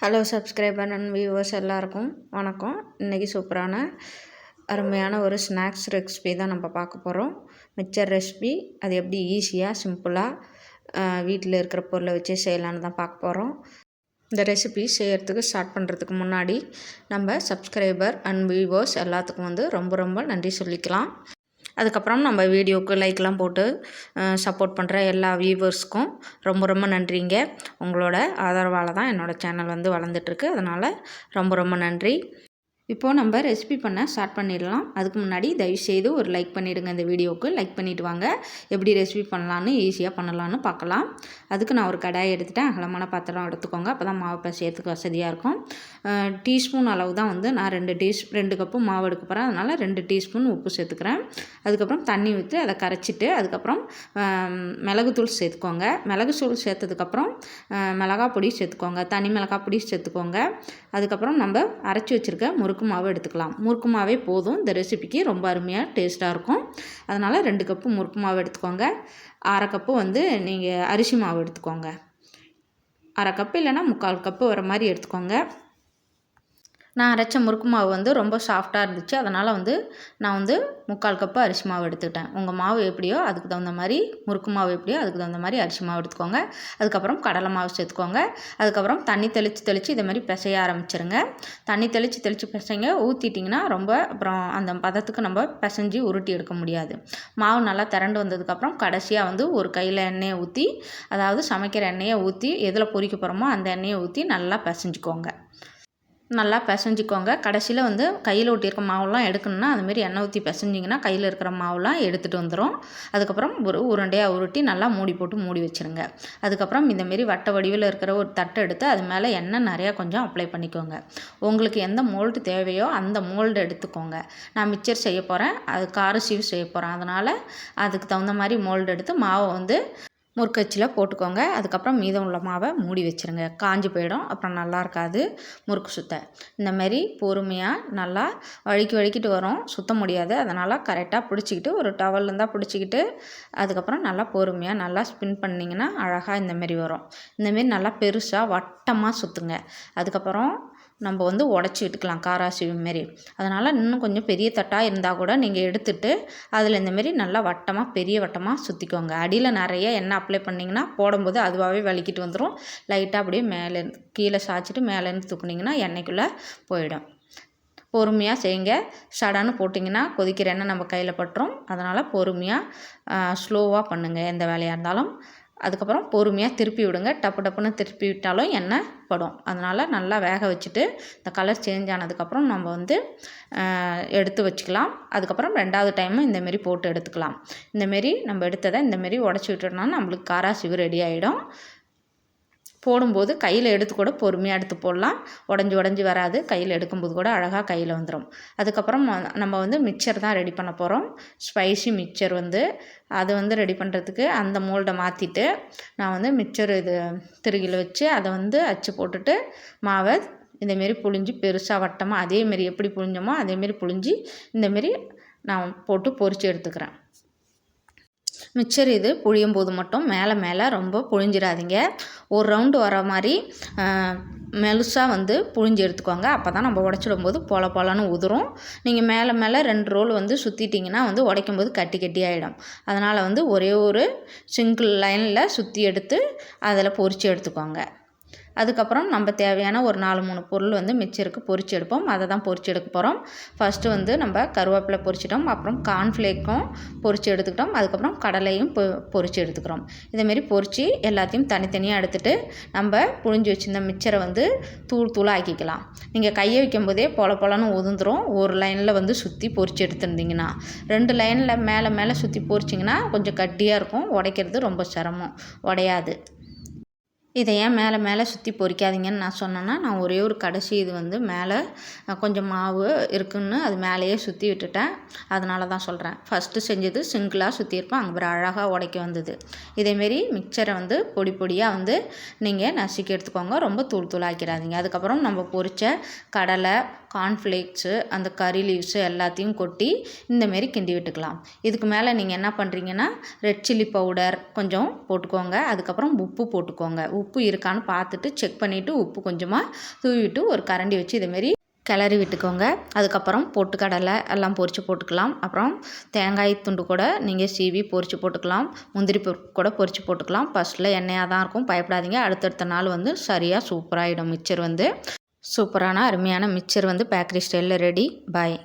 Hello subscriber and viewers எல்லாருக்கும் வணக்கம். இன்றைக்கி சூப்பரான அருமையான ஒரு ஸ்நாக்ஸ் ரெசிபி தான் நம்ம பார்க்க போகிறோம். Mixture recipe. அது எப்படி ஈஸியாக சிம்பிளாக வீட்டில் இருக்கிற பொருளை வச்சு செய்யலான்னு தான் பார்க்க போகிறோம். இந்த ரெசிபி செய்கிறதுக்கு ஸ்டார்ட் பண்ணுறதுக்கு முன்னாடி நம்ம சப்ஸ்கிரைபர் அண்ட் வியூவர்ஸ் எல்லாத்துக்கும் ரொம்ப நன்றி சொல்லிக்கலாம். அதுக்கப்புறம் நம்ம வீடியோவுக்கு லைக்லாம் போட்டு சப்போர்ட் பண்ணுற எல்லா வியூவர்ஸ்க்கும் ரொம்ப நன்றிங்க. உங்களோட ஆதரவால் தான் என்னோடய சேனல் வளர்ந்துட்டுருக்கு. அதனால் ரொம்ப நன்றி. இப்போது நம்ம ரெசிபி பண்ண ஸ்டார்ட் பண்ணிடலாம். அதுக்கு முன்னாடி தயவுசெய்து ஒரு லைக் பண்ணிவிடுங்க. இந்த வீடியோவுக்கு லைக் பண்ணிவிட்டு வாங்க. எப்படி ரெசிபி பண்ணலான்னு ஈஸியாக பண்ணலான்னு பார்க்கலாம். அதுக்கு நான் ஒரு கடாயை எடுத்துகிட்டேன். அகலமான பாத்திரம் எடுத்துக்கோங்க. அப்போ தான் மாவு பிசையறதுக்கு வசதியாக இருக்கும். டீஸ்பூன் அளவு தான் நான் 2 கப்பு மாவு எடுக்க போகிறேன். அதனால் 2 டீஸ்பூன் உப்பு சேர்த்துக்கிறேன். அதுக்கப்புறம் தண்ணி ஊற்றி அதை கரைச்சிட்டு அதுக்கப்புறம் மிளகுத்தூள் சேர்த்துக்கோங்க. மிளகுத்தூள் சேர்த்ததுக்கப்புறம் மிளகாய் பொடி சேர்த்துக்கோங்க. தனி மிளகாய் பொடி சேர்த்துக்கோங்க. அதுக்கப்புறம் நம்ம அரைச்சி வச்சுருக்க முறுக்கு மாவு எடுத்துக்கலாம். முறுக்கு மாவே போதும். இந்த ரெசிபிக்கு ரொம்ப அருமையாக டேஸ்ட்டாக இருக்கும். அதனால் 2 கப்பு முறுக்கு மாவு எடுத்துக்கோங்க. 1/2 கப்பு நீங்கள் அரிசி மாவு எடுத்துக்கோங்க. 1/2 கப்பு இல்லைனா 3/4 கப்பு வர மாதிரி எடுத்துக்கோங்க. நான் அரைச்ச முறுக்கு மாவு ரொம்ப சாஃப்டாக இருந்துச்சு. அதனால் நான் 3/4 கப்பு அரிசி மாவு எடுத்துக்கிட்டேன். உங்கள் மாவு எப்படியோ அதுக்கு தகுந்த மாதிரி, முறுக்கு மாவு எப்படியோ அதுக்கு தகுந்த மாதிரி அரிசி மாவு எடுத்துக்கோங்க. அதுக்கப்புறம் கடலை மாவு சேர்த்துக்கோங்க. அதுக்கப்புறம் தண்ணி தெளித்து இதை மாதிரி பிசைய ஆரம்பிச்சிருங்க. தண்ணி தெளித்து பிசைங்க. ஊற்றிட்டிங்கன்னா அப்புறம் அந்த பதத்துக்கு நம்ம பிசைஞ்சு உருட்டி எடுக்க முடியாது. மாவு நல்லா திரண்டு வந்ததுக்கப்புறம் கடைசியாக ஒரு கையில் எண்ணெயை ஊற்றி, அதாவது சமைக்கிற எண்ணெயை ஊற்றி, எதில் பொரிக்க போகிறோமோ அந்த எண்ணெயை ஊற்றி நல்லா பிசைஞ்சிக்கோங்க. கடைசியில் கையில் ஒட்டியிருக்க மாவுலாம் எடுக்கணுன்னா அதுமாரி எண்ணெய் ஊற்றி பிசைஞ்சிங்கன்னா கையில் இருக்கிற மாவுலாம் எடுத்துகிட்டு வந்துடும். அதுக்கப்புறம் ஒரு உருண்டையாக உருட்டி நல்லா மூடி போட்டு மூடி வச்சுருங்க. அதுக்கப்புறம் இந்தமாரி வட்ட வடிவில் இருக்கிற ஒரு தட்டை எடுத்து அது மேலே எண்ணெய் நிறையா கொஞ்சம் அப்ளை பண்ணிக்கோங்க. உங்களுக்கு எந்த மோல்டு தேவையோ அந்த மோல்டு எடுத்துக்கோங்க. நான் மிக்சர் செய்ய போகிறேன், அது கார சீவ் செய்ய போகிறேன். அதனால் அதுக்கு தகுந்த மாதிரி மோல்டு எடுத்து மாவை முறுக்கச்சில் போட்டுக்கோங்க. அதுக்கப்புறம் மீதம் உள்ள மாவை மூடி வச்சுருங்க. காஞ்சி போயிடும். அப்புறம் நல்லா இருக்காது முறுக்கு சுத்த. இந்தமாரி பொறுமையாக நல்லா வழுக்கிட்டு வரும். சுத்த முடியாது. அதனால் கரெக்டாக பிடிச்சிக்கிட்டு, ஒரு டவல் இருந்தால் பிடிச்சிக்கிட்டு, அதுக்கப்புறம் நல்லா பொறுமையாக நல்லா ஸ்பின் பண்ணிங்கன்னா அழகாக இந்தமாரி வரும். இந்தமாரி நல்லா பெருசாக வட்டமாக சுற்றுங்க. அதுக்கப்புறம் நம்ம உடச்சி விட்டுக்கலாம் காராசிவு மாரி. அதனால் இன்னும் கொஞ்சம் பெரிய தட்டாக இருந்தால் கூட நீங்கள் எடுத்துகிட்டு அதில் இந்தமாரி நல்லா பெரிய வட்டமாக சுற்றிக்கோங்க. அடியில் நிறைய எண்ணெய் அப்ளை பண்ணிங்கன்னா போடும்போது அதுவாகவே வலிக்கிட்டு வந்துடும். லைட்டாக அப்படியே மேலேருந்து கீழே சாய்ச்சிட்டு மேலேருந்து தூக்குனிங்கன்னா எண்ணெய்க்குள்ளே போயிடும். பொறுமையாக செய்யுங்க. சடான்னு போட்டிங்கன்னா கொதிக்கிற எண்ணெய் நம்ம கையில் பட்டுரும். அதனால் பொறுமையாக ஸ்லோவாக பண்ணுங்கள் எந்த வேலையாக இருந்தாலும். அதுக்கப்புறம் பொறுமையாக திருப்பி விடுங்க. டப்புன்னு திருப்பி விட்டாலும் எண்ணெய் படும். அதனால் நல்லா வேக வச்சுட்டு இந்த கலர் சேஞ்ச் ஆனதுக்கப்புறம் நம்ம எடுத்து வச்சுக்கலாம். அதுக்கப்புறம் 2வது டைமும் இந்தமாரி போட்டு எடுத்துக்கலாம். இந்தமாரி நம்ம எடுத்ததை இந்தமாரி உடச்சி விட்டுட்டோம்னா நம்மளுக்கு காராசிவு ரெடி ஆகிடும். போடும்போது கையில் எடுத்து கூட பொறுமையாக எடுத்து போடலாம். உடஞ்சி வராது. கையில் எடுக்கும்போது கூட அழகாக கையில் வந்துடும். அதுக்கப்புறம் நம்ம மிக்சர் தான் ரெடி பண்ண போகிறோம். ஸ்பைசி மிக்சர் அது ரெடி பண்ணுறதுக்கு அந்த மோல்டை மாற்றிட்டு நான் மிக்சர் திருகில் வச்சு அதை அச்சு போட்டுட்டு மாவை இந்தமாரி புழிஞ்சு பெருசாக வட்டமாக அதேமாரி எப்படி புழிஞ்சோமோ அதேமாரி புழிஞ்சு இந்தமாரி நான் போட்டு பொரித்து எடுத்துக்கிறேன். மிக்சர் புழியும் போது மட்டும் மேலே ரொம்ப புழிஞ்சிடாதீங்க. ஒரு ரவுண்டு வர மாதிரி மெலுசாக புழிஞ்சு எடுத்துக்கோங்க. அப்போ தான் நம்ம உடச்சிடும்போது பொலன்னு உதிரும். நீங்கள் மேலே 2 ரோல் சுற்றிட்டிங்கன்னா உடைக்கும் போது கட்டி ஆகிடும். அதனால் ஒரே ஒரு சிங்கிள் லைனில் சுற்றி எடுத்து அதில் பொரித்து எடுத்துக்கோங்க. அதுக்கப்புறம் நம்ம தேவையான ஒரு 4-3 பொருள் மிக்சருக்கு பொரிச்சு எடுப்போம். அதை தான் பொரிச்சு எடுக்க போகிறோம். ஃபஸ்ட்டு நம்ம கருவேப்பிலை பொரிச்சிட்டோம். அப்புறம் கார்ன்ஃப்ளேக்கும் பொரிச்சு எடுத்துக்கிட்டோம். அதுக்கப்புறம் கடலையும் பொரிச்சு எடுத்துக்கிறோம். இதேமாரி பொரித்து எல்லாத்தையும் தனித்தனியாக எடுத்துகிட்டு நம்ம புழிஞ்சு வச்சுருந்த மிக்சரை தூளாக ஆக்கிக்கலாம். நீங்கள் கையை வைக்கும் போதே பொலன்னு உதிர்ந்துடும். ஒரு லைனில் சுற்றி பொரிச்சு எடுத்துருந்தீங்கன்னா, 2 லைனில் மேலே சுற்றி பொரிச்சிங்கன்னா கொஞ்சம் கட்டியாக இருக்கும். உடைக்கிறது ரொம்ப சிரமம். உடையாது. இதை ஏன் மேலே சுற்றி பொரிக்காதீங்கன்னு நான் சொன்னேன்னா, நான் ஒரே ஒரு கடைசி மேலே கொஞ்சம் மாவு இருக்குன்னு அது மேலேயே சுற்றி விட்டுட்டேன். அதனால தான் சொல்கிறேன். ஃபஸ்ட்டு செஞ்சது சிங்கிளாக சுற்றியிருப்பேன். அங்கே அழகாக உடைக்க வந்தது. இதேமாரி மிக்சரை பொடியாக நீங்கள் நசுக்கி எடுத்துக்கோங்க. ரொம்ப தூளாக்கிடாதீங்க. அதுக்கப்புறம் நம்ம பொரித்த கடலை, கார்ன்ஃப்ளேக்ஸு அந்த கறி லீவ்ஸு எல்லாத்தையும் கொட்டி இந்தமாரி கிண்டி விட்டுக்கலாம். இதுக்கு மேலே நீங்கள் என்ன பண்ணுறீங்கன்னா ரெட் சில்லி பவுடர் கொஞ்சம் போட்டுக்கோங்க. அதுக்கப்புறம் உப்பு போட்டுக்கோங்க. உப்பு இருக்கான்னு பார்த்துட்டு செக் பண்ணிவிட்டு உப்பு கொஞ்சமாக தூவிட்டு ஒரு கரண்டி வச்சு இதேமாரி கிளறி விட்டுக்கோங்க. அதுக்கப்புறம் பொட்டுக்கடலை எல்லாம் பொரித்து போட்டுக்கலாம். அப்புறம் தேங்காய் துண்டு கூட நீங்கள் சீவி பொரித்து போட்டுக்கலாம். முந்திரி பருப்பு கூட பொரித்து போட்டுக்கலாம். ஃபஸ்ட்டில் எண்ணெயாக தான் இருக்கும், பயப்படாதீங்க. அடுத்தடுத்த நாள் சரியாக சூப்பராகிடும். மிக்சர் சூப்பரான அருமையான மிக்சர் பேக்கரி ஸ்டைலில் ரெடி. பாய்.